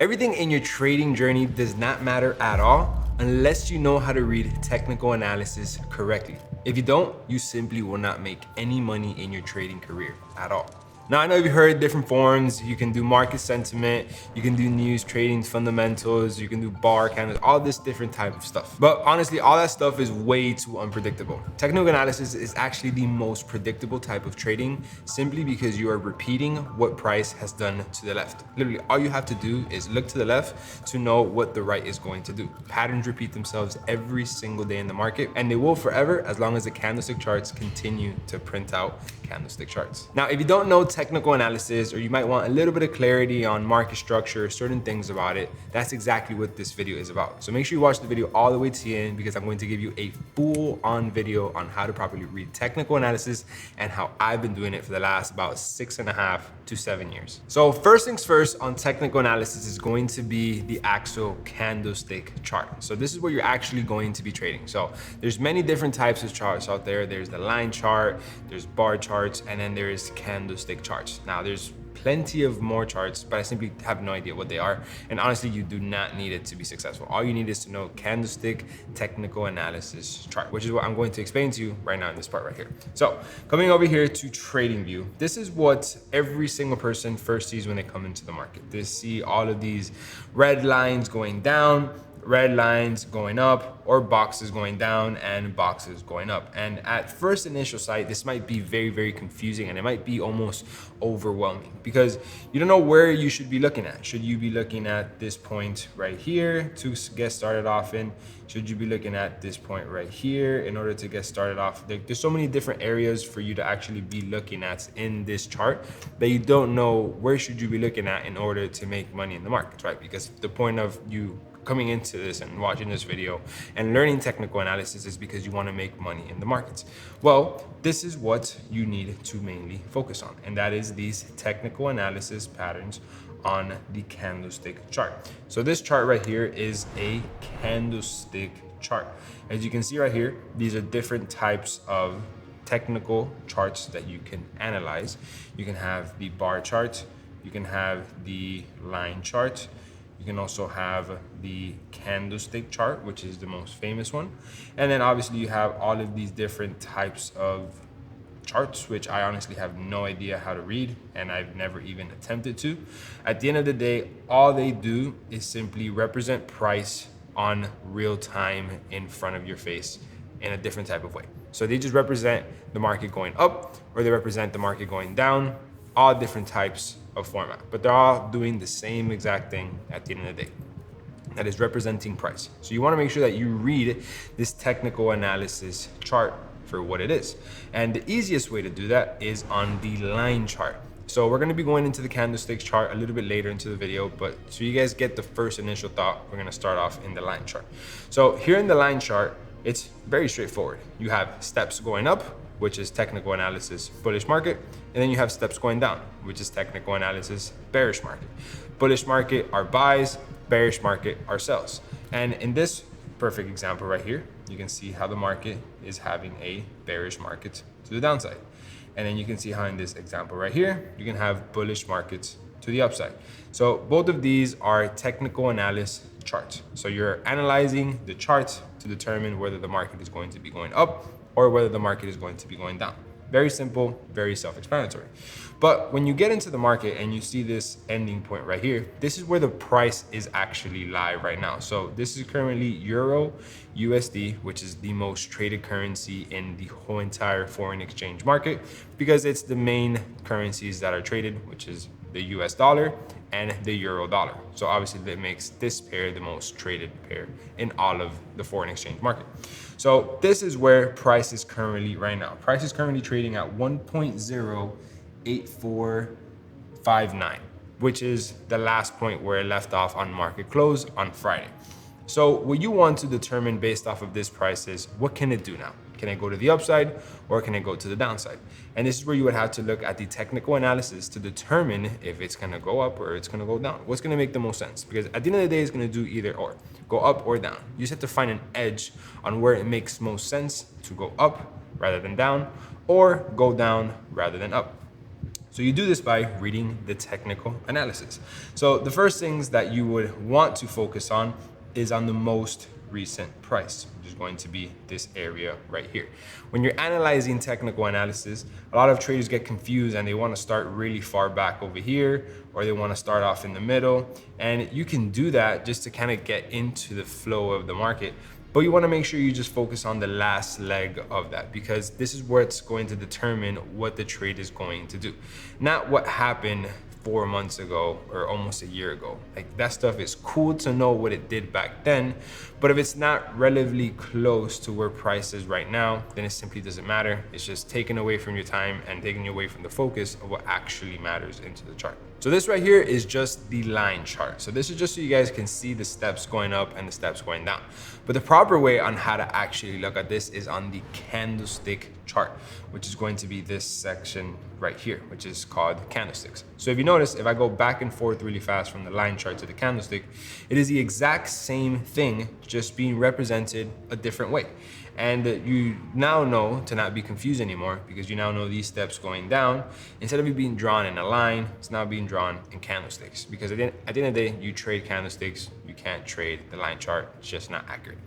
Everything in your trading journey does not matter at all unless you know how to read technical analysis correctly. If you don't, you simply will not make any money in your trading career at all. Now, I know you've heard different forms. You can do market sentiment, you can do news, trading fundamentals, you can do bar candles, all this different type of stuff. But honestly, all that stuff is way too unpredictable. Technical analysis is actually the most predictable type of trading simply because you are repeating what price has done to the left. Literally, all you have to do is look to the left to know what the right is going to do. Patterns repeat themselves every single day in the market, and they will forever as long as the candlestick charts continue to print out candlestick charts. Now, if you don't know technical analysis, or you might want a little bit of clarity on market structure, certain things about it, that's exactly what this video is about. So make sure you watch the video all the way to the end because I'm going to give you a full-on video on how to properly read technical analysis and how I've been doing it for the last about 6.5 to 7 years. So first things first on technical analysis is going to be the actual candlestick chart. So this is where you're actually going to be trading. So there's many different types of charts out there. There's the line chart, there's bar charts, and then there's candlestick charts. Now there's plenty of more charts, but I simply have no idea what they are. And honestly, you do not need it to be successful. All you need is to know candlestick technical analysis chart, which is what I'm going to explain to you right now in this part right here. So coming over here to trading view, this is what every single person first sees when they come into the market. They see all of these red lines going down, red lines going up, or boxes going down and boxes going up. And at first initial sight, this might be very, very confusing, and it might be almost overwhelming because you don't know where you should be looking at. Should you be looking at this point right here to get started off in? Should you be looking at this point right here in order to get started off? There's so many different areas for you to actually be looking at in this chart that you don't know where should you be looking at in order to make money in the markets, right? Because the point of you coming into this and watching this video and learning technical analysis is because you want to make money in the markets. Well, this is what you need to mainly focus on, and that is these technical analysis patterns on the candlestick chart. So this chart right here is a candlestick chart. As you can see right here, these are different types of technical charts that you can analyze. You can have the bar chart, you can have the line chart, you can also have the candlestick chart, which is the most famous one. And then obviously you have all of these different types of charts, which I honestly have no idea how to read, and I've never even attempted to. At the end of the day, all they do is simply represent price on real time in front of your face in a different type of way. So they just represent the market going up, or they represent the market going down, all different types of format, but they're all doing the same exact thing at the end of the day. That is representing price. So you want to make sure that you read this technical analysis chart for what it is. And the easiest way to do that is on the line chart. So we're going to be going into the candlestick chart a little bit later into the video, but so you guys get the first initial thought, we're going to start off in the line chart. So here in the line chart, it's very straightforward. You have steps going up, which is technical analysis bullish market, and then you have steps going down, which is technical analysis bearish market. Bullish market are buys, bearish market are sells. And in this perfect example right here, you can see how the market is having a bearish market to the downside. And then you can see how in this example right here, you can have bullish markets to the upside. So both of these are technical analysis charts. So you're analyzing the chart to determine whether the market is going to be going up or whether the market is going to be going down. Very simple, very self-explanatory. But when you get into the market and you see this ending point right here, this is where the price is actually live right now. So this is currently Euro USD, which is the most traded currency in the whole entire foreign exchange market because it's the main currencies that are traded, which is the US dollar and the euro dollar. So obviously that makes this pair the most traded pair in all of the foreign exchange market. So this is where price is currently right now. Price is currently trading at 1.08459, which is the last point where it left off on market close on Friday. So what you want to determine based off of this price is, what can it do now? Can it go to the upside or can it go to the downside? And this is where you would have to look at the technical analysis to determine if it's going to go up or it's going to go down. What's going to make the most sense? Because at the end of the day, it's going to do either or, go up or down. You just have to find an edge on where it makes most sense to go up rather than down, or go down rather than up. So you do this by reading the technical analysis. So the first things that you would want to focus on is on the most recent price, which is going to be this area right here. When you're analyzing technical analysis, a lot of traders get confused and they want to start really far back over here, or they want to start off in the middle. And you can do that just to kind of get into the flow of the market. But you want to make sure you just focus on the last leg of that, because this is where it's going to determine what the trade is going to do. Not what happened 4 months ago or almost a year ago. Like, that stuff is cool to know what it did back then, but if it's not relatively close to where price is right now, then it simply doesn't matter. It's just taken away from your time and taking you away from the focus of what actually matters into the chart. So this right here is just the line chart. So this is just so you guys can see the steps going up and the steps going down. But the proper way on how to actually look at this is on the candlestick chart, which is going to be this section right here, which is called candlesticks. So if you notice, if I go back and forth really fast from the line chart to the candlestick, it is the exact same thing, just being represented a different way. And you now know to not be confused anymore, because you now know these steps going down, instead of it being drawn in a line, it's now being drawn in candlesticks. Because at the end of the day, you trade candlesticks, you can't trade the line chart. It's just not accurate.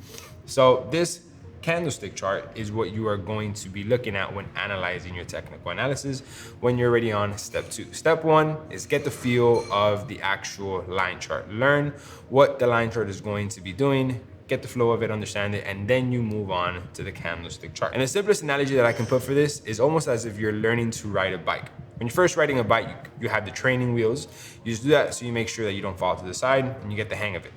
So this candlestick chart is what you are going to be looking at when analyzing your technical analysis when you're already on step 2. Step 1 is get the feel of the actual line chart. Learn what the line chart is going to be doing, get the flow of it, understand it, and then you move on to the candlestick chart. And the simplest analogy that I can put for this is almost as if you're learning to ride a bike. When you're first riding a bike, you have the training wheels. You just do that so you make sure that you don't fall to the side and you get the hang of it.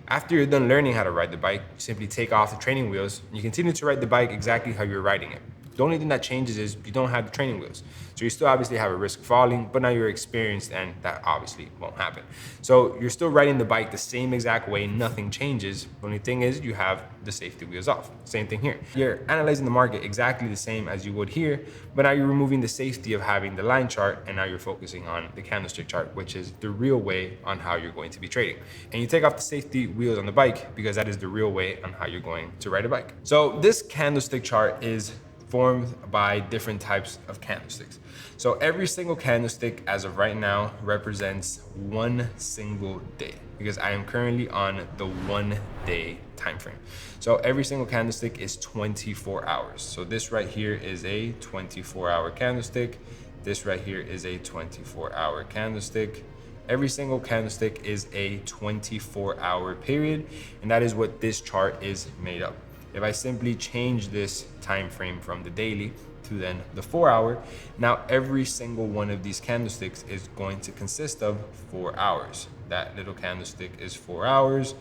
After you're done learning how to ride the bike, you simply take off the training wheels and you continue to ride the bike exactly how you're riding it. The only thing that changes is you don't have the training wheels. So you still obviously have a risk of falling, but now you're experienced and that obviously won't happen. So you're still riding the bike the same exact way, nothing changes. The only thing is you have the safety wheels off. Same thing here. You're analyzing the market exactly the same as you would here, but now you're removing the safety of having the line chart and now you're focusing on the candlestick chart, which is the real way on how you're going to be trading. And you take off the safety wheels on the bike because that is the real way on how you're going to ride a bike. So this candlestick chart is formed by different types of candlesticks. So every single candlestick as of right now represents one single day, because I am currently on the 1 day time frame. So every single candlestick is 24 hours. So this right here is a 24-hour candlestick. This right here is a 24-hour candlestick. Every single candlestick is a 24-hour period, and that is what this chart is made of. If I simply change this time frame from the daily to then the 4-hour, now every single one of these candlesticks is going to consist of 4 hours. That little candlestick is 4 hours,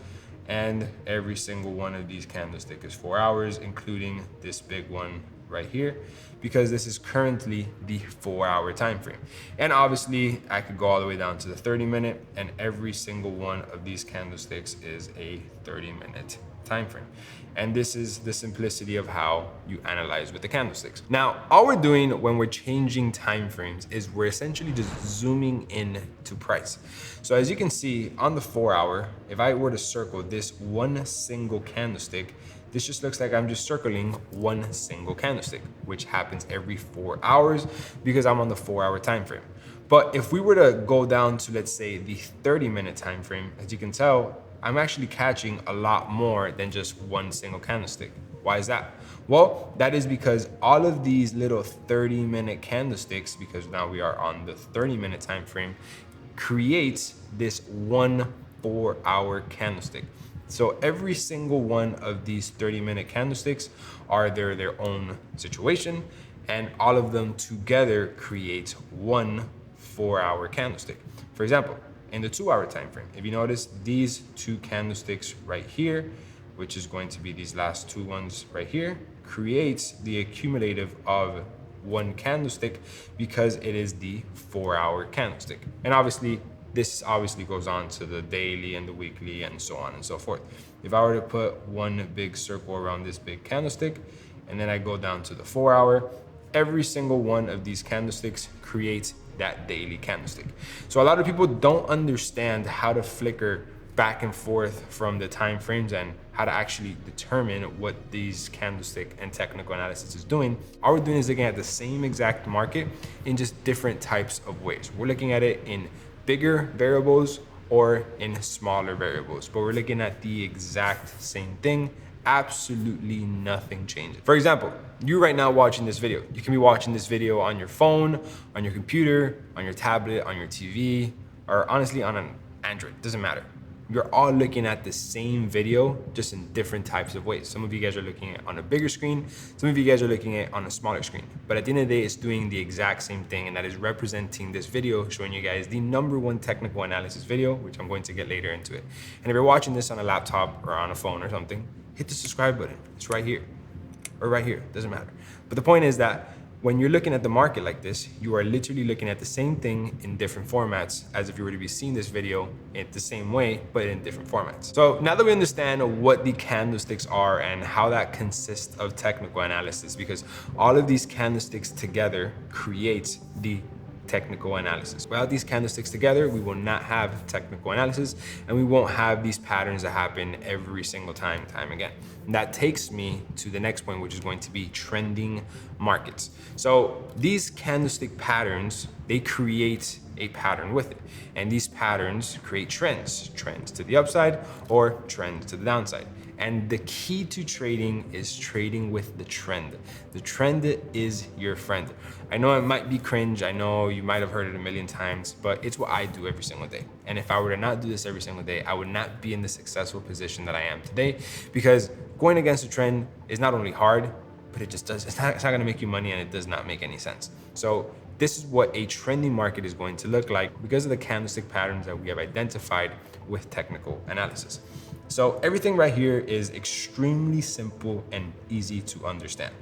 and every single one of these candlesticks is 4 hours, including this big one right here, because this is currently the 4-hour time frame. And obviously I could go all the way down to the 30-minute, and every single one of these candlesticks is a 30-minute time frame. And this is the simplicity of how you analyze with the candlesticks. Now, all we're doing when we're changing time frames is we're essentially just zooming in to price. So as you can see on the 4-hour, if I were to circle this one single candlestick, this just looks like I'm just circling one single candlestick, which happens every 4 hours because I'm on the 4-hour time frame. But if we were to go down to, let's say, the 30-minute time frame, as you can tell, I'm actually catching a lot more than just one single candlestick. Why is that? Well, that is because all of these little 30-minute candlesticks, because now we are on the 30-minute time frame, creates this one 4-hour candlestick. So every single one of these 30-minute candlesticks are their own situation, and all of them together create one 4-hour candlestick. For example, in the 2-hour time frame, if you notice these two candlesticks right here, which is going to be these last two ones right here, creates the accumulative of one candlestick because it is the 4-hour candlestick. And obviously, this obviously goes on to the daily and the weekly and so on and so forth. If I were to put one big circle around this big candlestick, and then I go down to the 4-hour, every single one of these candlesticks creates that daily candlestick. So a lot of people don't understand how to flicker back and forth from the time frames and how to actually determine what these candlestick and technical analysis is doing, all we're doing is looking at the same exact market in just different types of ways. We're looking at it in bigger variables or in smaller variables, but we're looking at the exact same thing. Absolutely nothing changes. For example, you right now watching this video, you can be watching this video on your phone, on your computer, on your tablet, on your TV, or honestly on an Android, doesn't matter. You're all looking at the same video, just in different types of ways. Some of you guys are looking at it on a bigger screen, some of you guys are looking at it on a smaller screen. But at the end of the day, it's doing the exact same thing, and that is representing this video, showing you guys the #1 technical analysis video, which I'm going to get later into it. And if you're watching this on a laptop or on a phone or something, hit the subscribe button. It's right here, or right here, doesn't matter. But the point is that when you're looking at the market like this, you are literally looking at the same thing in different formats as if you were to be seeing this video in the same way, but in different formats. So now that we understand what the candlesticks are and how that consists of technical analysis, because all of these candlesticks together create the technical analysis. Without these candlesticks together, we will not have technical analysis, and we won't have these patterns that happen every single time again. And that takes me to the next point, which is going to be trending markets. So these candlestick patterns, they create a pattern with it. And these patterns create trends to the upside or trends to the downside. And the key to trading is trading with the trend. The trend is your friend. I know it might be cringe. I know you might have heard it a million times, but it's what I do every single day. And if I were to not do this every single day, I would not be in the successful position that I am today, because going against the trend is not only hard, but it's not gonna make you money, and it does not make any sense. So this is what a trending market is going to look like because of the candlestick patterns that we have identified with technical analysis. So everything right here is extremely simple and easy to understand.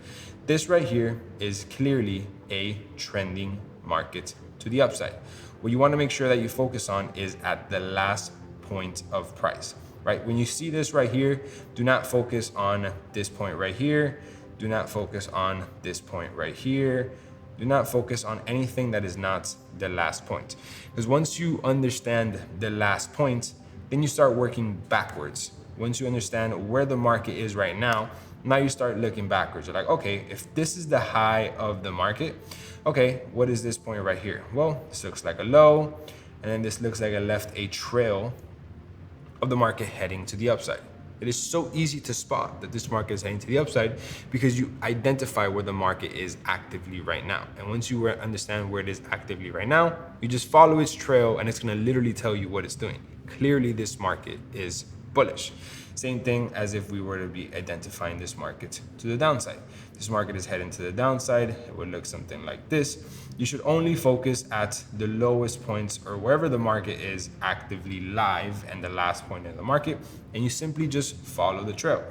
This right here is clearly a trending market to the upside. What you want to make sure that you focus on is at the last point of price, right? When you see this right here, do not focus on this point right here. Do not focus on this point right here. Do not focus on anything that is not the last point. Because once you understand the last point, then you start working backwards. Once you understand where the market is right now, now you start looking backwards. You're like, okay, if this is the high of the market, okay, what is this point right here? Well, this looks like a low, and then this looks like it left a trail of the market heading to the upside. It is so easy to spot that this market is heading to the upside because you identify where the market is actively right now. And once you understand where it is actively right now, you just follow its trail, and it's gonna literally tell you what it's doing. Clearly, this market is bullish. Same thing as if we were to be identifying this market to the downside. This market is heading to the downside. It would look something like this. You should only focus at the lowest points or wherever the market is actively live and the last point in the market, and you simply just follow the trail.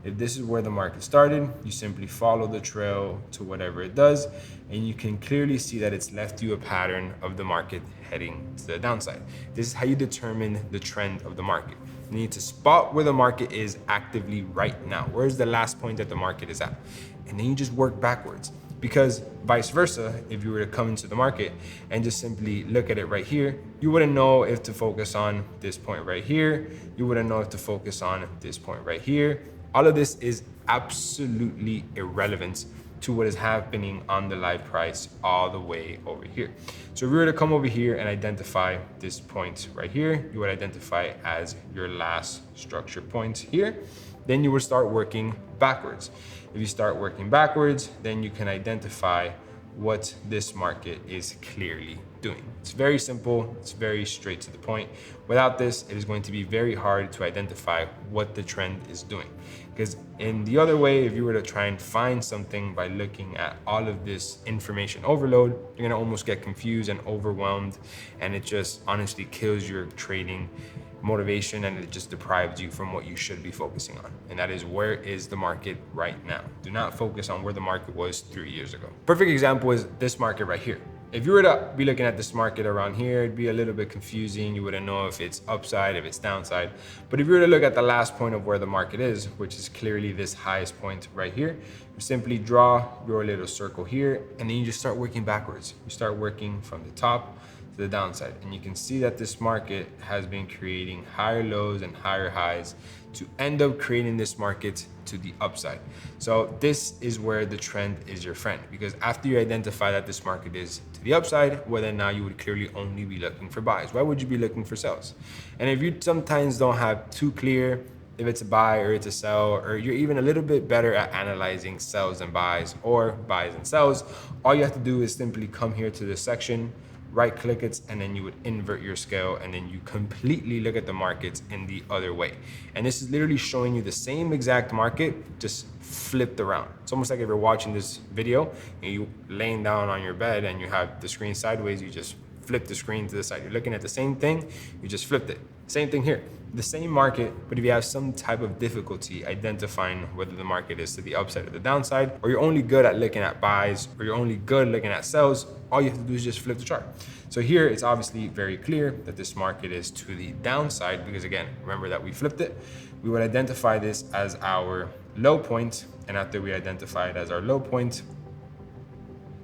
If this is where the market started, you simply follow the trail to whatever it does, and you can clearly see that it's left you a pattern of the market heading to the downside. This is how you determine the trend of the market. You need to spot where the market is actively right now. Where's the last point that the market is at? And then you just work backwards. Because vice versa, if you were to come into the market and just simply look at it right here, you wouldn't know if to focus on this point right here. You wouldn't know if to focus on this point right here. All of this is absolutely irrelevant to what is happening on the live price all the way over here. So if we were to come over here and identify this point right here, you would identify it as your last structure point here. Then you would start working backwards. If you start working backwards, then you can identify what this market is clearly doing. It's very simple. It's very straight to the point. Without this, it is going to be very hard to identify what the trend is doing. Because in the other way, if you were to try and find something by looking at all of this information overload, you're gonna almost get confused and overwhelmed, and it just honestly kills your trading motivation, and it just deprives you from what you should be focusing on. And that is, where is the market right now? Do not focus on where the market was 3 years ago. Perfect example is this market right here. If you were to be looking at this market around here, it'd be a little bit confusing. You wouldn't know if it's upside, if it's downside. But if you were to look at the last point of where the market is, which is clearly this highest point right here, you simply draw your little circle here, and then you just start working backwards. You start working from the top to the downside. And you can see that this market has been creating higher lows and higher highs to end up creating this market to the upside. So this is where the trend is your friend, because after you identify that this market is to the upside, well then now you would clearly only be looking for buys. Why would you be looking for sells? And if you sometimes don't have too clear if it's a buy or it's a sell, or you're even a little bit better at analyzing sells and buys or buys and sells, all you have to do is simply come here to this section, right click it, and then you would invert your scale, and then you completely look at the markets in the other way. And this is literally showing you the same exact market, just flipped around. It's almost like if you're watching this video and you laying down on your bed and you have the screen sideways, you just flip the screen to the side. You're looking at the same thing, you just flipped it. Same thing here, the same market, but if you have some type of difficulty identifying whether the market is to the upside or the downside, or you're only good at looking at buys, or you're only good looking at sells, all you have to do is just flip the chart. So here it's obviously very clear that this market is to the downside, because again, remember that we flipped it. We would identify this as our low point, and after we identify it as our low point,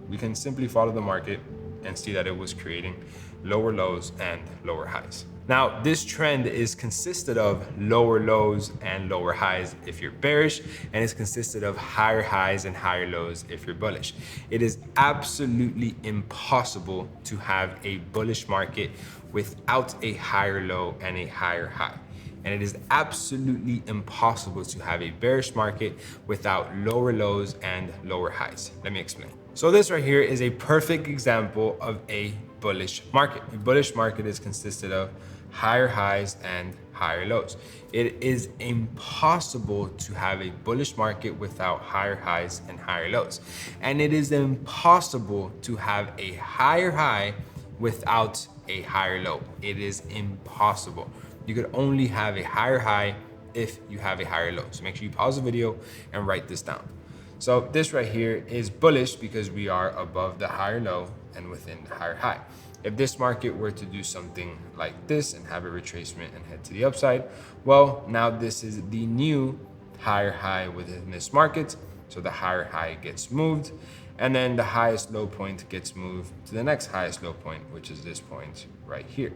we can simply follow the market and see that it was creating lower lows and lower highs. Now, this trend is consisted of lower lows and lower highs if you're bearish, and it's consisted of higher highs and higher lows if you're bullish. It is absolutely impossible to have a bullish market without a higher low and a higher high. And it is absolutely impossible to have a bearish market without lower lows and lower highs. Let me explain. So this right here is a perfect example of a bullish market. A bullish market is consisted of higher highs and higher lows. It is impossible to have a bullish market without higher highs and higher lows. And it is impossible to have a higher high without a higher low. It is impossible. You could only have a higher high if you have a higher low. So make sure you pause the video and write this down. So this right here is bullish because we are above the higher low and within the higher high. If this market were to do something like this and have a retracement and head to the upside, well, now this is the new higher high within this market. So the higher high gets moved, and then the highest low point gets moved to the next highest low point, which is this point right here.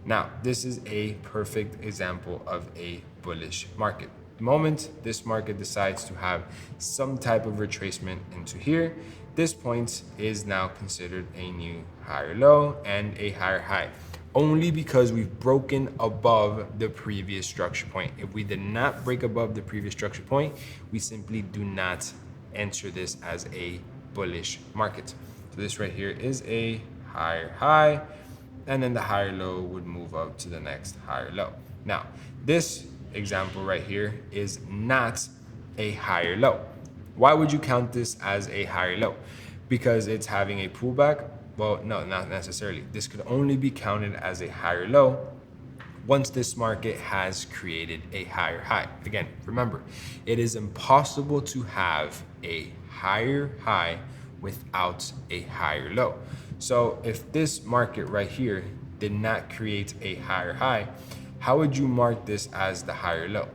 Now, this is a perfect example of a bullish market. The moment this market decides to have some type of retracement into here, this point is now considered a new higher low and a higher high, only because we've broken above the previous structure point. If we did not break above the previous structure point, we simply do not enter this as a bullish market. So this right here is a higher high, and then the higher low would move up to the next higher low. Now, this example right here is not a higher low. Why would you count this as a higher low? Because it's having a pullback? Well, no, not necessarily. This could only be counted as a higher low once this market has created a higher high. Again, remember, it is impossible to have a higher high without a higher low. So if this market right here did not create a higher high, how would you mark this as the higher low?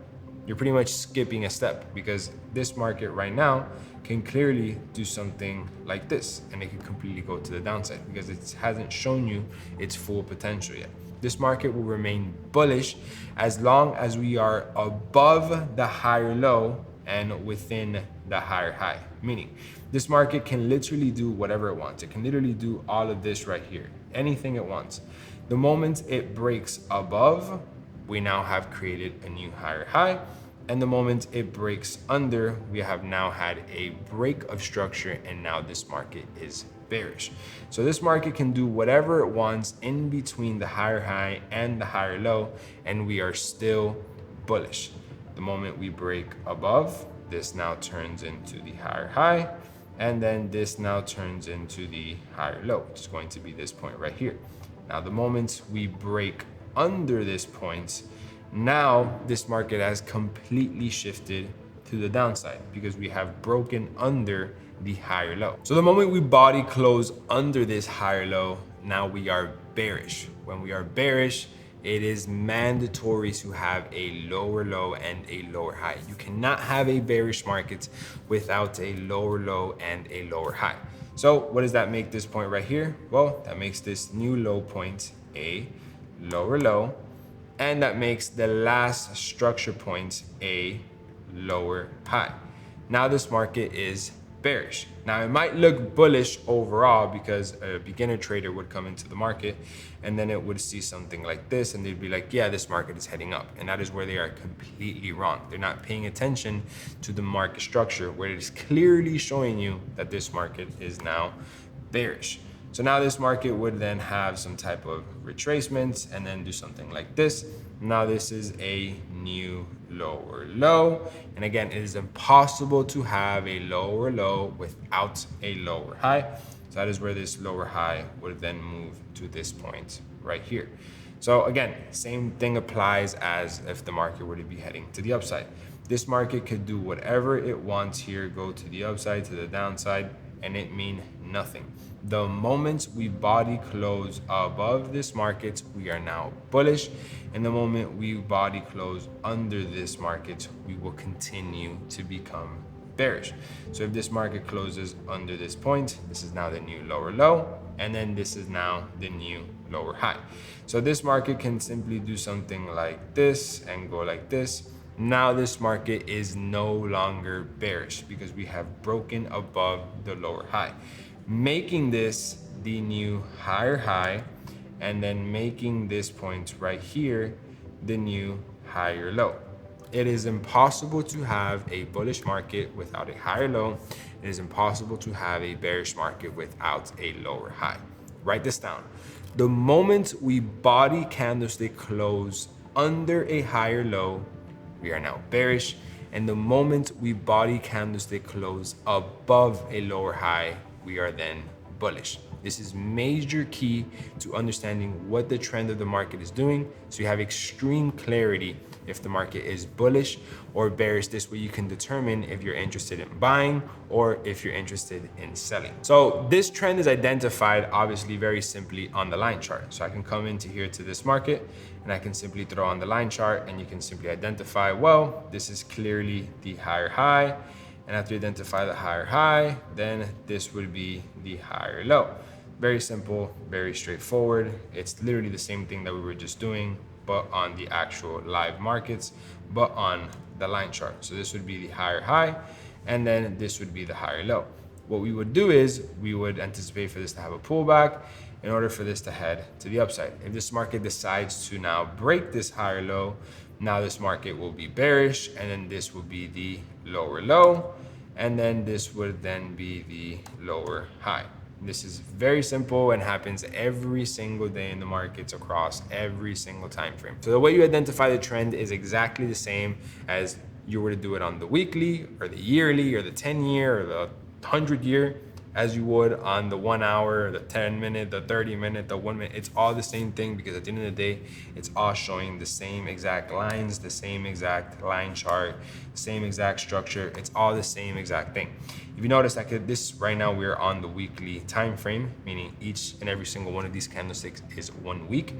You're pretty much skipping a step, because this market right now can clearly do something like this, and it can completely go to the downside because it hasn't shown you its full potential yet. This market will remain bullish as long as we are above the higher low and within the higher high. Meaning, this market can literally do whatever it wants. It can literally do all of this right here, anything it wants. The moment it breaks above, we now have created a new higher high. And the moment it breaks under, we have now had a break of structure, and now this market is bearish. So this market can do whatever it wants in between the higher high and the higher low, and we are still bullish. The moment we break above, this now turns into the higher high, and then this now turns into the higher low, which is going to be this point right here. Now, the moment we break under this point, now this market has completely shifted to the downside because we have broken under the higher low. So the moment we body close under this higher low, now we are bearish. When we are bearish, it is mandatory to have a lower low and a lower high. You cannot have a bearish market without a lower low and a lower high. So what does that make this point right here? Well, that makes this new low point a lower low, and that makes the last structure point a lower high. Now this market is bearish. Now it might look bullish overall because a beginner trader would come into the market and then it would see something like this and they'd be like, yeah, this market is heading up. And that is where they are completely wrong. They're not paying attention to the market structure where it is clearly showing you that this market is now bearish. So now this market would then have some type of retracements and then do something like this. Now this is a new lower low. And again, it is impossible to have a lower low without a lower high. So that is where this lower high would then move to this point right here. So again, same thing applies as if the market were to be heading to the upside. This market could do whatever it wants here, go to the upside, to the downside, and it mean nothing. The moment we body close above this market, we are now bullish. And the moment we body close under this market, we will continue to become bearish. So if this market closes under this point, this is now the new lower low, and then this is now the new lower high. So this market can simply do something like this and go like this. Now this market is no longer bearish because we have broken above the lower high, making this the new higher high, and then making this point right here the new higher low. It is impossible to have a bullish market without a higher low. It is impossible to have a bearish market without a lower high. Write this down. The moment we body candlestick close under a higher low, we are now bearish. And the moment we body candlestick close above a lower high, we are then bullish. This is major key to understanding what the trend of the market is doing, so you have extreme clarity if the market is bullish or bearish. This way you can determine if you're interested in buying or if you're interested in selling. So this trend is identified obviously very simply on the line chart. So I can come into here to this market and I can simply throw on the line chart and you can simply identify, well, this is clearly the higher high. And after you identify the higher high, then this would be the higher low. Very simple, very straightforward. It's literally the same thing that we were just doing, but on the actual live markets, but on the line chart. So this would be the higher high, and then this would be the higher low. What we would do is we would anticipate for this to have a pullback in order for this to head to the upside. If this market decides to now break this higher low, now this market will be bearish, and then this will be the lower low, and then this would then be the lower high. This is very simple and happens every single day in the markets across every single time frame. So the way you identify the trend is exactly the same as you were to do it on the weekly or the yearly or the 10-year or the 100-year, as you would on the 1 hour, the 10-minute, the 30-minute, the 1 minute. It's all the same thing because at the end of the day, it's all showing the same exact lines, the same exact line chart, the same exact structure. It's all the same exact thing. If you notice that this right now, we're on the weekly time frame, meaning each and every single one of these candlesticks is 1 week.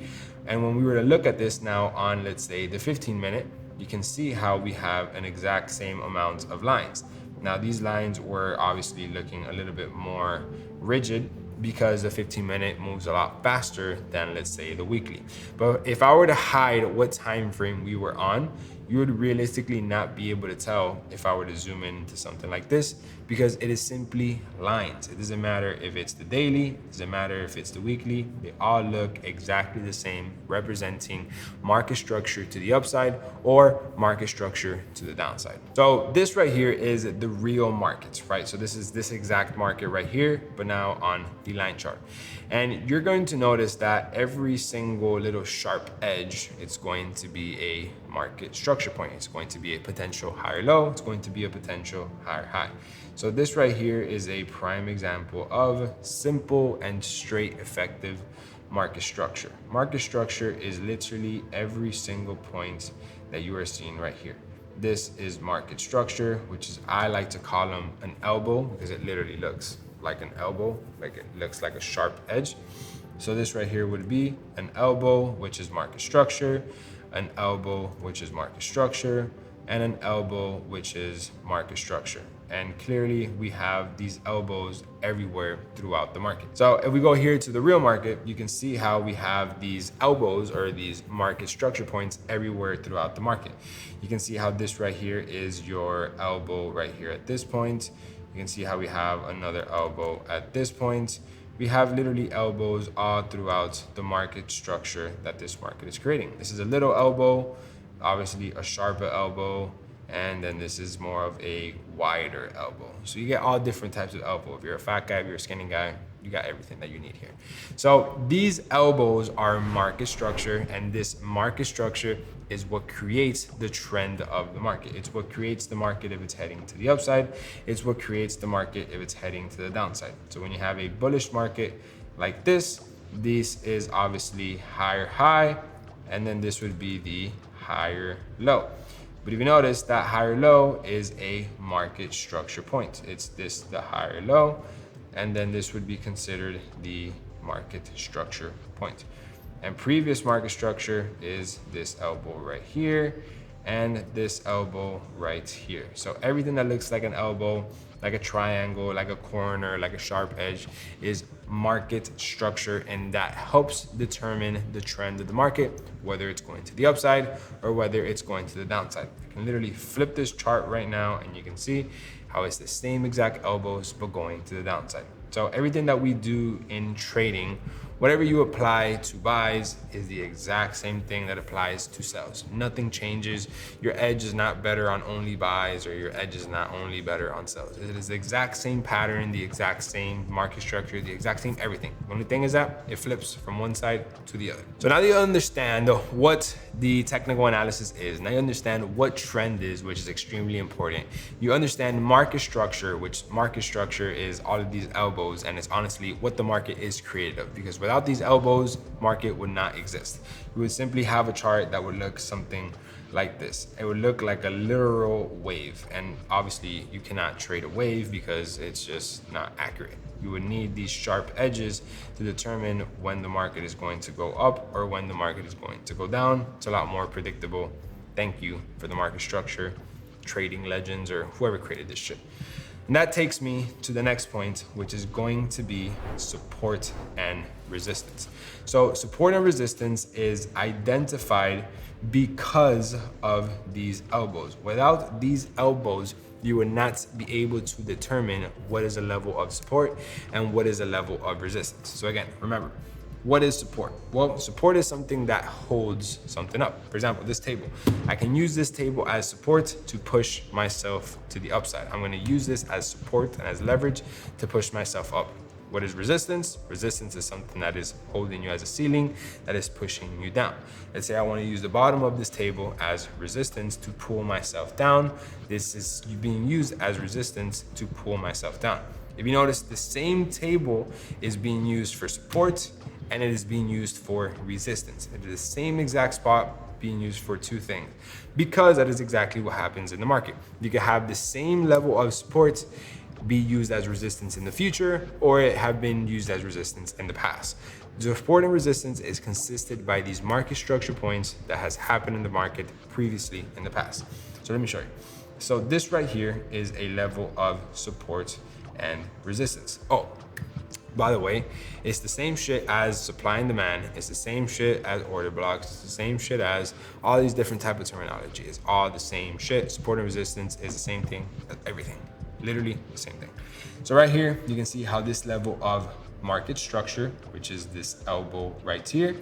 And when we were to look at this now on, let's say, the 15-minute, you can see how we have an exact same amount of lines. Now these lines were obviously looking a little bit more rigid because the 15-minute moves a lot faster than, let's say, the weekly. But if I were to hide what time frame we were on, you would realistically not be able to tell if I were to zoom into something like this, because it is simply lines. It doesn't matter if it's the daily, it doesn't matter if it's the weekly, they all look exactly the same, representing market structure to the upside or market structure to the downside. So this right here is the real markets, right? So this is this exact market right here, but now on the line chart. And you're going to notice that every single little sharp edge, it's going to be a market structure point. It's going to be a potential higher low. It's going to be a potential higher high. So this right here is a prime example of simple and straight effective market structure. Market structure is literally every single point that you are seeing right here. This is market structure, which is, I like to call them an elbow because it literally looks like an elbow, like it looks like a sharp edge. So this right here would be an elbow, which is market structure, an elbow, which is market structure, and an elbow, which is market structure. And clearly we have these elbows everywhere throughout the market. So if we go here to the real market, you can see how we have these elbows or these market structure points everywhere throughout the market. You can see how this right here is your elbow right here at this point. You can see how we have another elbow at this point. We have literally elbows all throughout the market structure that this market is creating. This is a little elbow, obviously a sharper elbow, and then this is more of a wider elbow. So you get all different types of elbow. If you're a fat guy, if you're a skinny guy, you got everything that you need here. So these elbows are market structure, and this market structure is what creates the trend of the market. It's what creates the market if it's heading to the upside. It's what creates the market if it's heading to the downside. So when you have a bullish market like this is obviously higher high, and then this would be the higher low. But if you notice, that higher low is a market structure point. It's this, the higher low, and then this would be considered the market structure point. And previous market structure is this elbow right here and this elbow right here. So everything that looks like an elbow, like a triangle, like a corner, like a sharp edge is market structure, and that helps determine the trend of the market, whether it's going to the upside or whether it's going to the downside. I can literally flip this chart right now and you can see how it's the same exact elbows but going to the downside. So everything that we do in trading, whatever you apply to buys is the exact same thing that applies to sells. Nothing changes. Your edge is not better on only buys, or your edge is not only better on sells. It is the exact same pattern, the exact same market structure, the exact same everything. The only thing is that it flips from one side to the other. So now that you understand what the technical analysis is, now you understand what trend is, which is extremely important. You understand market structure, which market structure is all of these elbows, and it's honestly what the market is created of, because without these elbows, market would not exist. You would simply have a chart that would look something like this. It would look like a literal wave, and obviously you cannot trade a wave because it's just not accurate. You would need these sharp edges to determine when the market is going to go up or when the market is going to go down. It's a lot more predictable. Thank you for the market structure, trading legends, or whoever created this shit. And that takes me to the next point, which is going to be support and resistance. So support and resistance is identified because of these elbows. Without these elbows, you would not be able to determine what is a level of support and what is a level of resistance. So again, remember, what is support? Well, support is something that holds something up. For example, this table. I can use this table as support to push myself to the upside. I'm gonna use this as support and as leverage to push myself up. What is resistance? Resistance is something that is holding you as a ceiling, that is pushing you down. Let's say I want to use the bottom of this table as resistance to pull myself down. This is being used as resistance to pull myself down. If you notice, the same table is being used for support and it is being used for resistance. It is the same exact spot being used for two things, because that is exactly what happens in the market. You can have the same level of support be used as resistance in the future, or it have been used as resistance in the past. The support and resistance is consisted by these market structure points that has happened in the market previously in the past. So let me show you. So this right here is a level of support and resistance. Oh, by the way, it's the same shit as supply and demand. It's the same shit as order blocks. It's the same shit as all these different type of terminology. It's all the same shit. Support and resistance is the same thing as everything. Literally the same thing. So right here, you can see how this level of market structure, which is this elbow right here,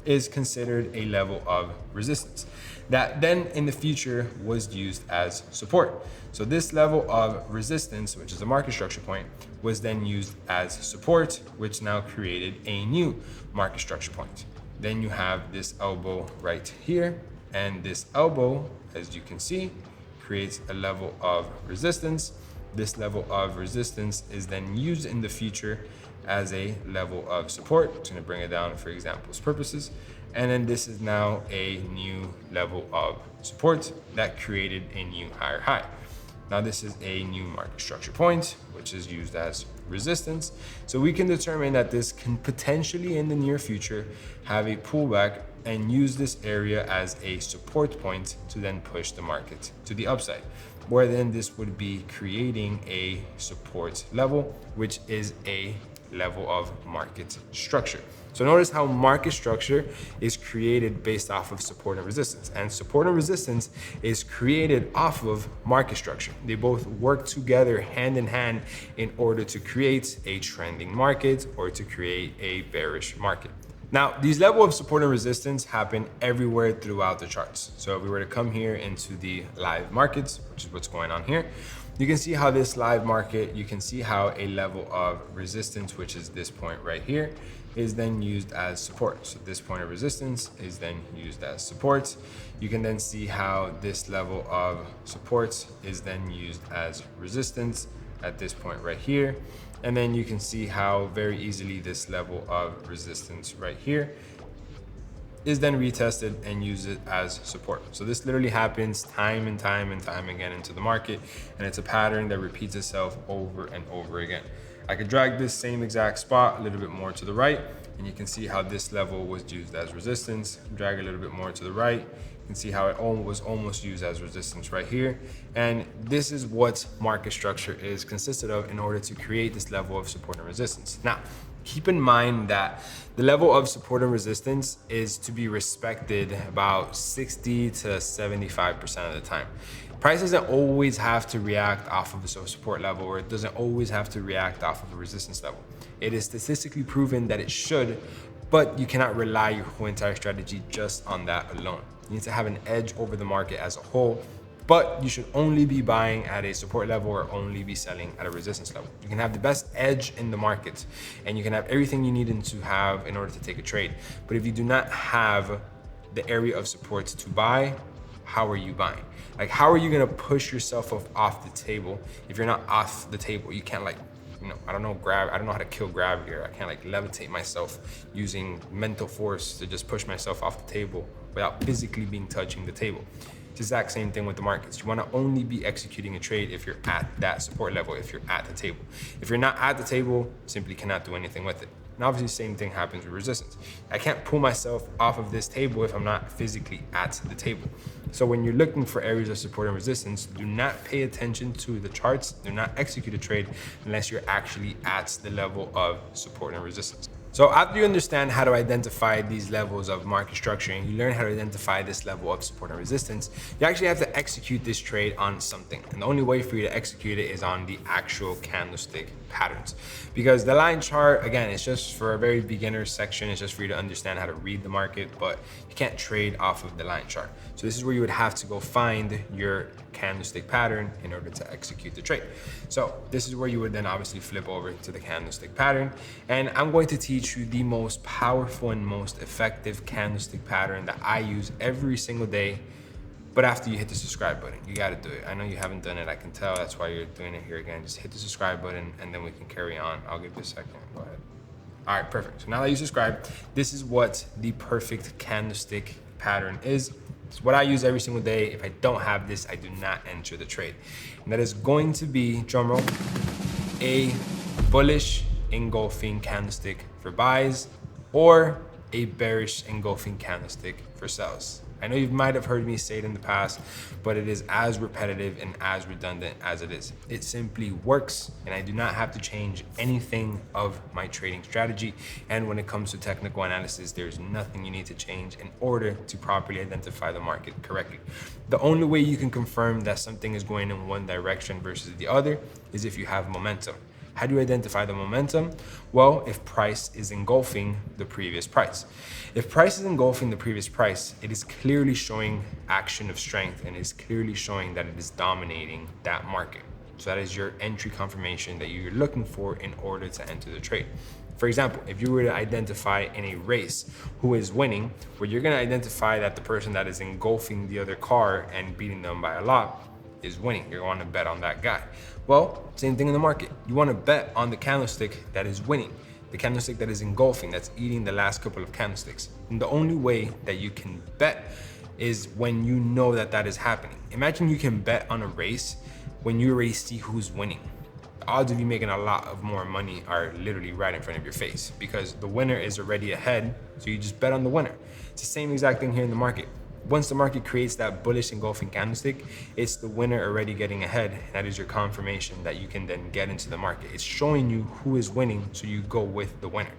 is considered a level of resistance that then in the future was used as support. So this level of resistance, which is a market structure point, was then used as support, which now created a new market structure point. Then you have this elbow right here, and this elbow, as you can see, creates a level of resistance. This level of resistance is then used in the future as a level of support. I'm just gonna bring it down for example's purposes. And then this is now a new level of support that created a new higher high. Now this is a new market structure point, which is used as resistance. So we can determine that this can potentially in the near future have a pullback and use this area as a support point to then push the market to the upside, where then this would be creating a support level, which is a level of market structure. So notice how market structure is created based off of support and resistance, and support and resistance is created off of market structure. They both work together hand in hand in order to create a trending market or to create a bearish market. Now, these levels of support and resistance happen everywhere throughout the charts. So if we were to come here into the live markets, which is what's going on here, you can see how this live market, you can see how a level of resistance, which is this point right here, is then used as support. So this point of resistance is then used as support. You can then see how this level of support is then used as resistance at this point right here. And then you can see how very easily this level of resistance right here is then retested and use it as support. So this literally happens time and time again into the market, and it's a pattern that repeats itself over and over again. I could drag this same exact spot a little bit more to the right, and you can see how this level was used as resistance. Drag a little bit more to the right, you can see how it was almost used as resistance right here. And this is what market structure is consisted of in order to create this level of support and resistance. Now, keep in mind that the level of support and resistance is to be respected about 60 to 75% of the time. Price doesn't always have to react off of the support level, or it doesn't always have to react off of a resistance level. It is statistically proven that it should, but you cannot rely your whole entire strategy just on that alone. You need to have an edge over the market as a whole, but you should only be buying at a support level or only be selling at a resistance level. You can have the best edge in the market and you can have everything you need to have in order to take a trade. But if you do not have the area of support to buy, how are you buying? Like, how are you gonna push yourself off the table if you're not off the table? You can't, like, I don't know how to kill gravity, or I can't like levitate myself using mental force to just push myself off the table without physically touching the table. It's the exact same thing with the markets. You want to only be executing a trade if you're at that support level, if you're at the table. If you're not at the table, simply cannot do anything with it. And obviously the same thing happens with resistance. I can't pull myself off of this table if I'm not physically at the table. So when you're looking for areas of support and resistance, do not pay attention to the charts. Do not execute a trade unless you're actually at the level of support and resistance. So after you understand how to identify these levels of market structure and you learn how to identify this level of support and resistance, you actually have to execute this trade on something. And the only way for you to execute it is on the actual candlestick patterns. Because the line chart, again, it's just for a very beginner section. It's just for you to understand how to read the market, but you can't trade off of the line chart. So this is where you would have to go find your candlestick pattern in order to execute the trade. So this is where you would then obviously flip over to the candlestick pattern. And I'm going to teach you the most powerful and most effective candlestick pattern that I use every single day. But after you hit the subscribe button, you got to do it. I know you haven't done it. I can tell. That's why you're doing it here again. Just hit the subscribe button and then we can carry on. I'll give you a second. Go ahead. All right, perfect. So now that you subscribe, this is what the perfect candlestick pattern is. It's what I use every single day. If I don't have this, I do not enter the trade. And that is going to be, drumroll, a bullish engulfing candlestick for buys or a bearish engulfing candlestick for sells. I know you might have heard me say it in the past, but it is as repetitive and as redundant as it is. It simply works, and I do not have to change anything of my trading strategy. And when it comes to technical analysis, there's nothing you need to change in order to properly identify the market correctly. The only way you can confirm that something is going in one direction versus the other is if you have momentum. How do you identify the momentum? Well, if price is engulfing the previous price. If price is engulfing the previous price, it is clearly showing action of strength and is clearly showing that it is dominating that market. So that is your entry confirmation that you're looking for in order to enter the trade. For example, if you were to identify in a race who is winning, well, you're gonna identify that the person that is engulfing the other car and beating them by a lot is winning. You're going to bet on that guy. Well, same thing in the market. You want to bet on the candlestick that is winning, the candlestick that is engulfing, that's eating the last couple of candlesticks. And the only way that you can bet is when you know that that is happening. Imagine you can bet on a race when you already see who's winning. the odds of you making a lot of more money are literally right in front of your face because the winner is already ahead. So you just bet on the winner. It's the same exact thing here in the market. Once the market creates that bullish engulfing candlestick, it's the winner already getting ahead. That is your confirmation that you can then get into the market. It's showing you who is winning, so you go with the winner.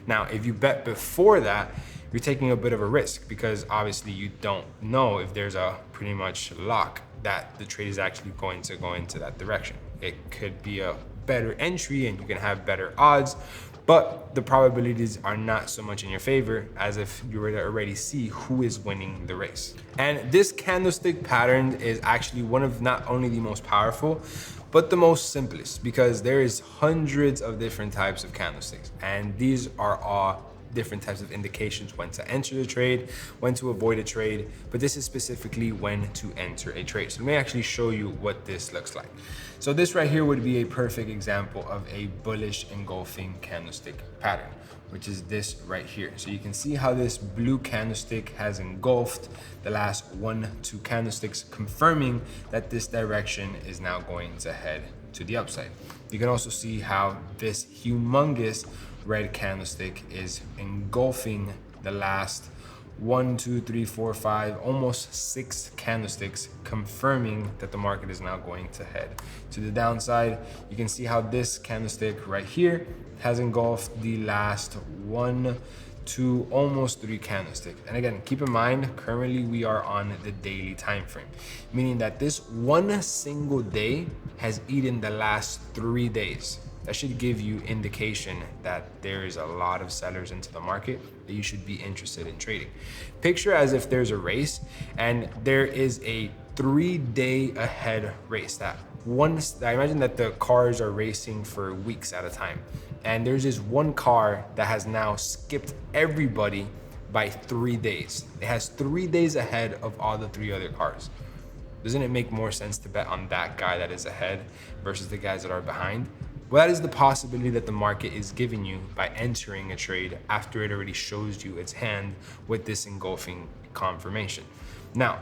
Now, if you bet before that, you're taking a bit of a risk because obviously you don't know if there's a pretty much lock that the trade is actually going to go into that direction. It could be a better entry and you can have better odds, but the probabilities are not so much in your favor as if you were to already see who is winning the race. And this candlestick pattern is actually one of not only the most powerful, but the most simplest, because there is hundreds of different types of candlesticks. And these are all different types of indications when to enter the trade, when to avoid a trade, but this is specifically when to enter a trade. So let me actually show you what this looks like. So this right here would be a perfect example of a bullish engulfing candlestick pattern, which is this right here. So you can see how this blue candlestick has engulfed the last 1-2 candlesticks, confirming that this direction is now going to head to the upside. You can also see how this humongous red candlestick is engulfing the last 1, 2, 3, 4, 5, almost 6 candlesticks, confirming that the market is now going to head to the downside. You can see how this candlestick right here has engulfed the last 1, 2, almost 3 candlesticks. And again, keep in mind, currently we are on the daily time frame, meaning that this one single day has eaten the last 3 days. That should give you indication that there is a lot of sellers into the market that you should be interested in trading. Picture as if there's a race and there is a 3-day ahead race. I imagine that the cars are racing for weeks at a time. And there's this one car that has now skipped everybody by 3 days. It has 3 days ahead of all the 3 other cars. Doesn't it make more sense to bet on that guy that is ahead versus the guys that are behind? Well, that is the possibility that the market is giving you by entering a trade after it already shows you its hand with this engulfing confirmation. Now,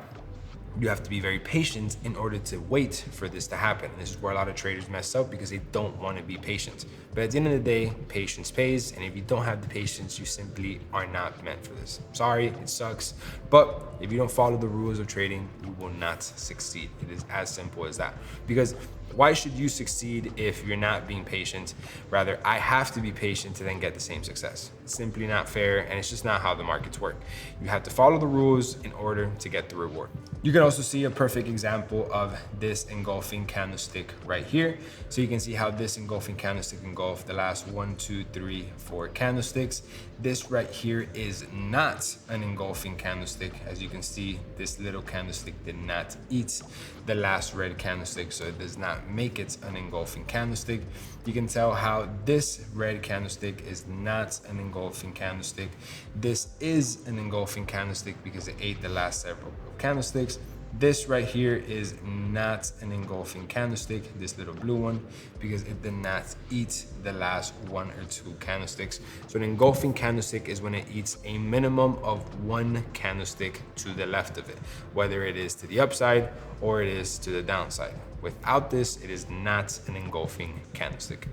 you have to be very patient in order to wait for this to happen. This is where a lot of traders mess up because they don't want to be patient. But at the end of the day, patience pays. And if you don't have the patience, you simply are not meant for this. Sorry, it sucks. But if you don't follow the rules of trading, you will not succeed. It is as simple as that. Because why should you succeed if you're not being patient? Rather, I have to be patient to then get the same success. It's simply not fair, and it's just not how the markets work. You have to follow the rules in order to get the reward. You can also see a perfect example of this engulfing candlestick right here. So you can see how this engulfing candlestick engulfed the last 1, 2, 3, 4 candlesticks. This right here is not an engulfing candlestick. As you can see, this little candlestick did not eat the last red candlestick, so it does not make it an engulfing candlestick. You can tell how this red candlestick is not an engulfing candlestick. This is an engulfing candlestick because it ate the last several candlesticks. This right here is not an engulfing candlestick, this little blue one, because it did not eat the last 1 or 2 candlesticks. So an engulfing candlestick is when it eats a minimum of 1 candlestick to the left of it, whether it is to the upside or it is to the downside. Without this, it is not an engulfing candlestick.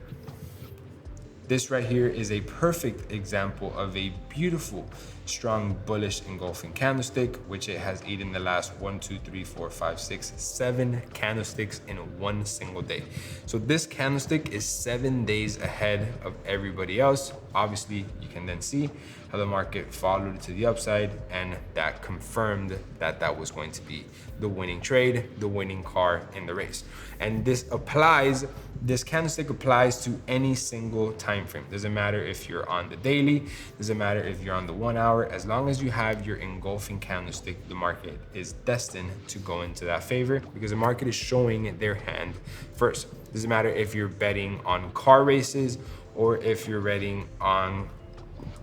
This right here is a perfect example of a beautiful, strong, bullish engulfing candlestick, which it has eaten the last 1, 2, 3, 4, 5, 6, 7 candlesticks in one single day. So this candlestick is 7 days ahead of everybody else. Obviously, you can then see how the market followed it to the upside, and that confirmed that that was going to be the winning trade, the winning car in the race. And this candlestick applies to any single time frame. Doesn't matter if you're on the daily, doesn't matter if you're on the 1 hour. As long as you have your engulfing candlestick, the market is destined to go into that favor because the market is showing their hand first. Doesn't matter if you're betting on car races or if you're betting on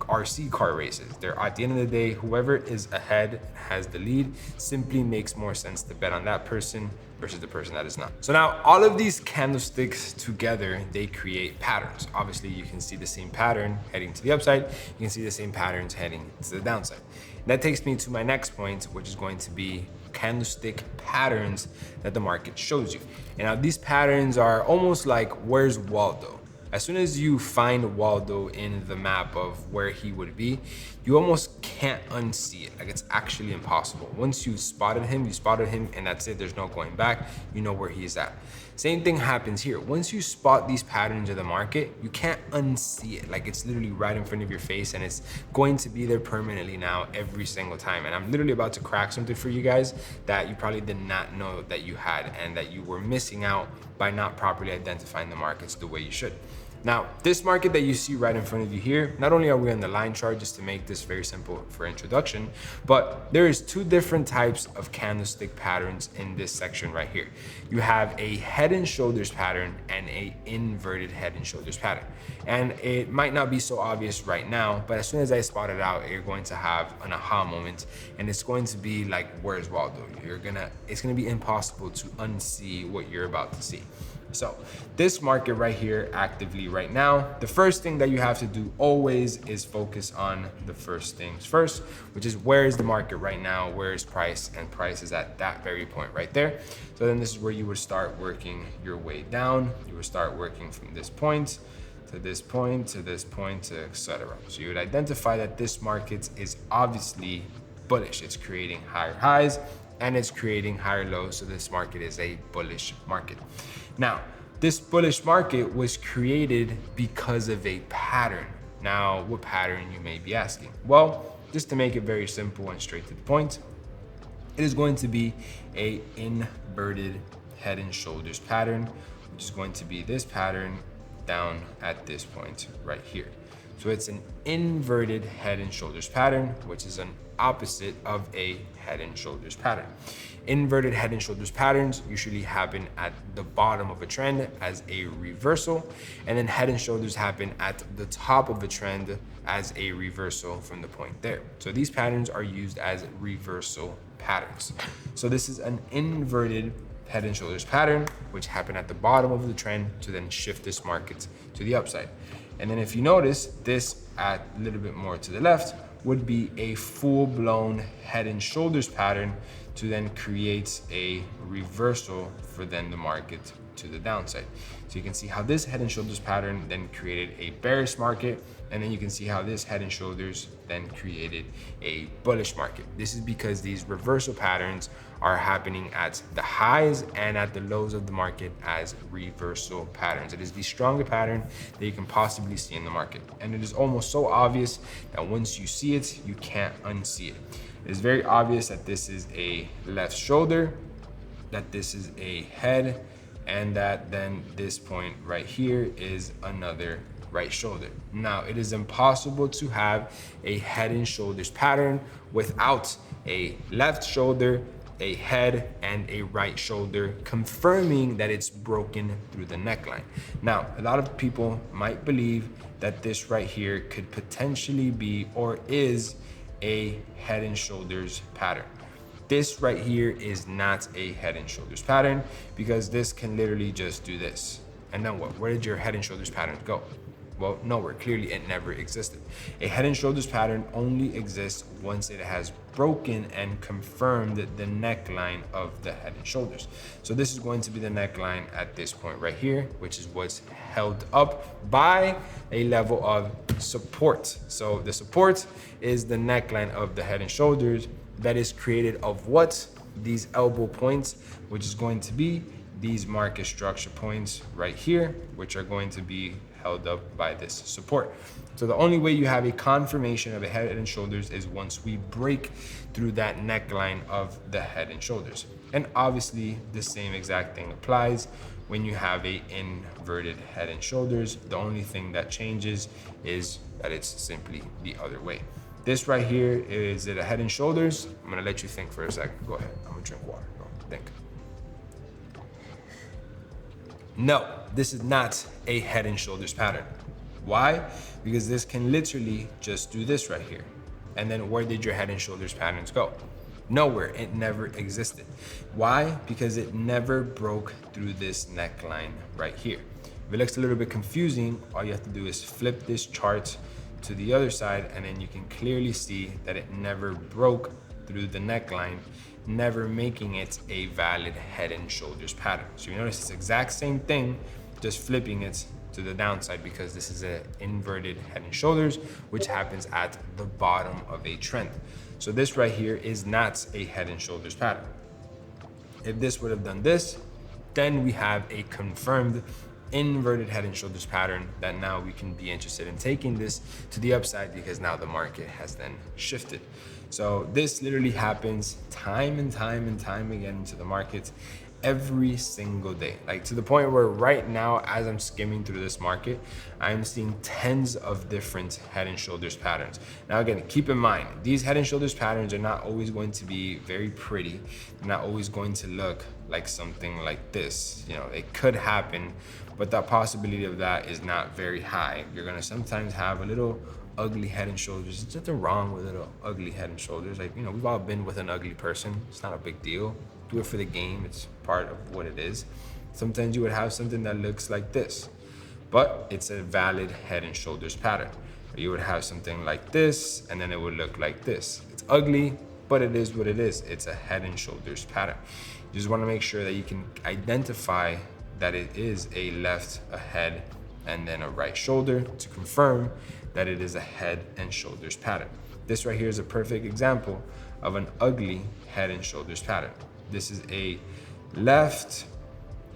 RC car races. They're, at the end of the day, whoever is ahead has the lead. Simply makes more sense to bet on that person versus the person that is not. So now all of these candlesticks together, they create patterns. Obviously, you can see the same pattern heading to the upside. You can see the same patterns heading to the downside. And that takes me to my next point, which is going to be candlestick patterns that the market shows you. And now these patterns are almost like, where's Waldo? As soon as you find Waldo in the map of where he would be, you almost can't unsee it. Like, it's actually impossible. Once you spotted him, and that's it. There's no going back. You know where he is at. Same thing happens here. Once you spot these patterns of the market, you can't unsee it. Like, it's literally right in front of your face, and it's going to be there permanently now every single time. And I'm literally about to crack something for you guys that you probably did not know that you had, and that you were missing out by not properly identifying the markets the way you should. Now, this market that you see right in front of you here, not only are we on the line chart, just to make this very simple for introduction, but there is two different types of candlestick patterns in this section right here. You have a head and shoulders pattern and a inverted head and shoulders pattern. And it might not be so obvious right now, but as soon as I spot it out, you're going to have an aha moment, and it's going to be like, where's Waldo? It's gonna be impossible to unsee what you're about to see. So this market right here, actively right now, the first thing that you have to do always is focus on the first things first, which is, where is the market right now? Where is price? And price is at that very point right there. So then this is where you would start working your way down. You would start working from this point to this point to this point to etc. So you would identify that this market is obviously bullish. It's creating higher highs and it's creating higher lows. So this market is a bullish market. Now, this bullish market was created because of a pattern. Now, what pattern, you may be asking? Well, just to make it very simple and straight to the point, it is going to be a inverted head and shoulders pattern, which is going to be this pattern down at this point right here. So it's an inverted head and shoulders pattern, which is an opposite of a head and shoulders pattern. Inverted head and shoulders patterns usually happen at the bottom of a trend as a reversal, and then head and shoulders happen at the top of a trend as a reversal from the point there. So these patterns are used as reversal patterns. So this is an inverted head and shoulders pattern, which happened at the bottom of the trend to then shift this market to the upside. And then if you notice, this at a little bit more to the left would be a full-blown head and shoulders pattern to then create a reversal for then the market to the downside. So you can see how this head and shoulders pattern then created a bearish market, and then you can see how this head and shoulders then created a bullish market. This is because these reversal patterns are happening at the highs and at the lows of the market as reversal patterns. It is the stronger pattern that you can possibly see in the market. And it is almost so obvious that once you see it, you can't unsee it. It is very obvious that this is a left shoulder, that this is a head, and that then this point right here is another right shoulder. Now, it is impossible to have a head and shoulders pattern without a left shoulder, a head, and a right shoulder, confirming that it's broken through the neckline. Now, a lot of people might believe that this right here could potentially be or is a head and shoulders pattern. This right here is not a head and shoulders pattern, because this can literally just do this. And then what? Where did your head and shoulders pattern go? Well, nowhere. Clearly, it never existed. A head and shoulders pattern only exists once it has broken and confirmed the neckline of the head and shoulders. So this is going to be the neckline at this point right here, which is what's held up by a level of support. So the support is the neckline of the head and shoulders that is created of what? These elbow points, which is going to be these market structure points right here, which are going to be held up by this support. So the only way you have a confirmation of a head and shoulders is once we break through that neckline of the head and shoulders. And obviously the same exact thing applies when you have a inverted head and shoulders. The only thing that changes is that it's simply the other way. This right here, is it a head and shoulders? I'm gonna let you think for a second. Go ahead, I'm gonna drink water. Go, think. No, this is not a head and shoulders pattern. Why? Because this can literally just do this right here. And then where did your head and shoulders patterns go? Nowhere. It never existed. Why? Because it never broke through this neckline right here. If it looks a little bit confusing, all you have to do is flip this chart to the other side, and then you can clearly see that it never broke through the neckline never making it a valid head and shoulders pattern. So you notice it's the exact same thing, just flipping it to the downside, because this is an inverted head and shoulders, which happens at the bottom of a trend. So this right here is not a head and shoulders pattern. If this would have done this, then we have a confirmed inverted head and shoulders pattern that now we can be interested in taking this to the upside, because now the market has then shifted. So this literally happens time and time again into the markets every single day, like to the point where right now, as I'm skimming through this market, I'm seeing tens of different head and shoulders patterns. Now again, keep in mind, these head and shoulders patterns are not always going to be very pretty. They're not always going to look like something like this. You know, it could happen, but the possibility of that is not very high. You're gonna sometimes have a little ugly head and shoulders. There's nothing wrong with a little ugly head and shoulders. Like, you know, we've all been with an ugly person. It's not a big deal. Do it for the game. It's part of what it is. Sometimes you would have something that looks like this, but it's a valid head and shoulders pattern. Or you would have something like this, and then it would look like this. It's ugly, but it is what it is. It's a head and shoulders pattern. You just want to make sure that you can identify that it is a left, a head, and then a right shoulder to confirm that it is a head and shoulders pattern. This right here is a perfect example of an ugly head and shoulders pattern. This is a left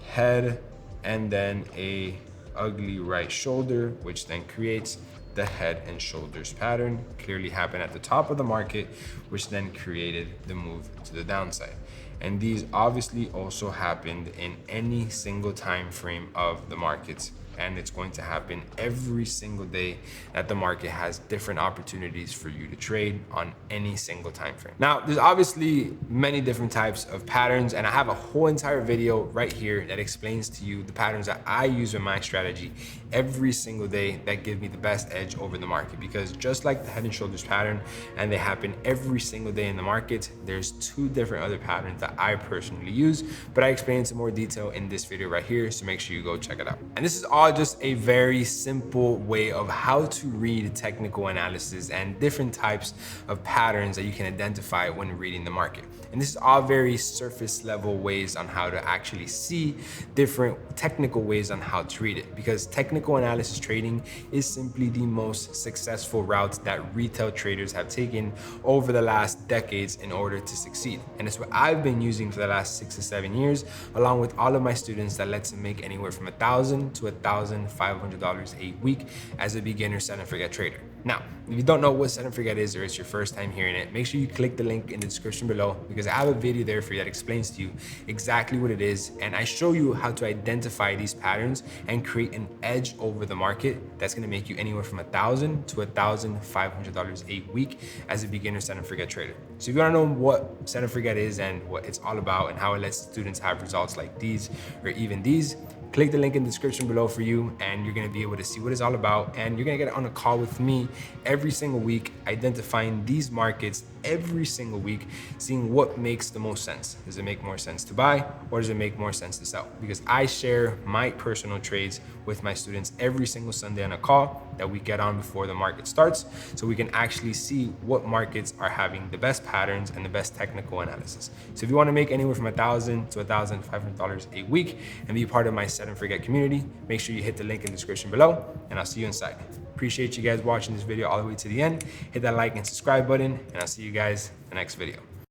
head and then a ugly right shoulder, which then creates the head and shoulders pattern. Clearly happened at the top of the market, which then created the move to the downside. And these obviously also happened in any single time frame of the markets. And it's going to happen every single day that the market has different opportunities for you to trade on any single time frame. Now, there's obviously many different types of patterns, and I have a whole entire video right here that explains to you the patterns that I use in my strategy every single day that give me the best edge over the market. Because just like the head and shoulders pattern, and they happen every single day in the market, there's two different other patterns that I personally use, but I explain in some more detail in this video right here, so make sure you go check it out. And this is all just a very simple way of how to read technical analysis and different types of patterns that you can identify when reading the market. And this is all very surface level ways on how to actually see different technical ways on how to read it, because technical analysis trading is simply the most successful route that retail traders have taken over the last decades in order to succeed. And it's what I've been using for the last 6 to 7 years, along with all of my students, that lets them make anywhere from $1,000 to $1,500 a week as a beginner set and forget trader. Now, if you don't know what set and forget is, or it's your first time hearing it, make sure you click the link in the description below, because I have a video there for you that explains to you exactly what it is. And I show you how to identify these patterns and create an edge over the market that's gonna make you anywhere from $1,000 to $1,500 a week as a beginner set and forget trader. So if you wanna know what set and forget is and what it's all about and how it lets students have results like these or even these, click the link in the description below for you, and you're gonna be able to see what it's all about. And you're gonna get on a call with me every single week, identifying these markets every single week, seeing what makes the most sense. Does it make more sense to buy, or does it make more sense to sell? Because I share my personal trades with my students every single Sunday on a call that we get on before the market starts, so we can actually see what markets are having the best patterns and the best technical analysis. So if you wanna make anywhere from $1,000 to $1,500 a week and be part of my set and forget community, make sure you hit the link in the description below, and I'll see you inside. Appreciate you guys watching this video all the way to the end. Hit that like and subscribe button, and I'll see you guys in the next video.